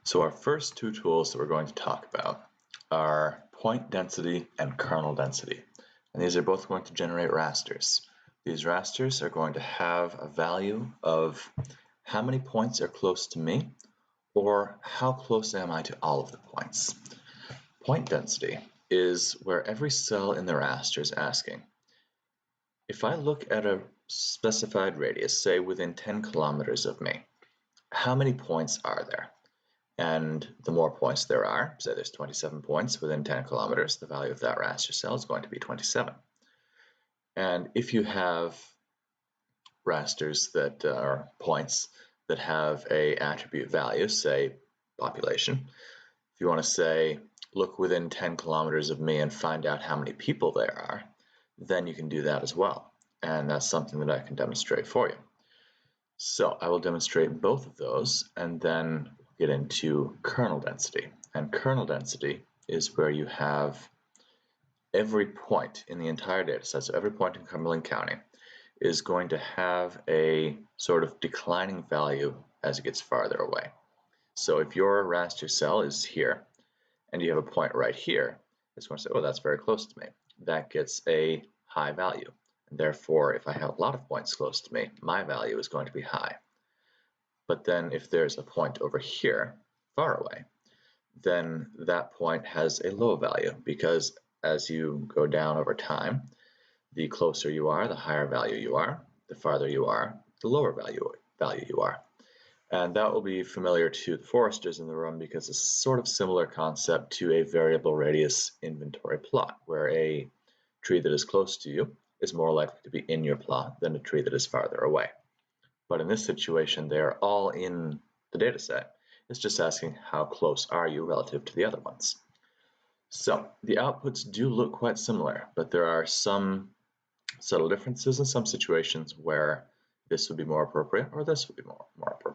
So our first two tools that we're going to talk about are point density and kernel density. And these are both going to generate rasters. These rasters are going to have a value of how many points are close to me, or how close am I to all of the points. Point density is where every cell in the raster is asking, if I look at a specified radius, say within 10 kilometers of me, how many points are there? And the more points there are, say there's 27 points within 10 kilometers, the value of that raster cell is going to be 27. And if you have rasters that are points that have a attribute value, say population, if you want to say, look within 10 kilometers of me and find out how many people there are, then you can do that as well. And that's something that I can demonstrate for you. So I will demonstrate both of those and then get into kernel density. And kernel density is where you have every point in the entire data set, so every point in Cumberland County is going to have a sort of declining value as it gets farther away. So if your raster cell is here and you have a point right here, it's going to say, oh, that's very close to me. That gets a high value. And therefore, if I have a lot of points close to me, my value is going to be high. But then if there's a point over here, far away, then that point has a low value, because as you go down over time, the closer you are, the higher value you are. The farther you are, the lower value you are. And that will be familiar to the foresters in the room, because it's sort of similar concept to a variable radius inventory plot, where a tree that is close to you is more likely to be in your plot than a tree that is farther away. But in this situation, they are all in the data set. It's just asking how close are you relative to the other ones. So the outputs do look quite similar, but there are some subtle differences in some situations where this would be more appropriate or this would be more appropriate.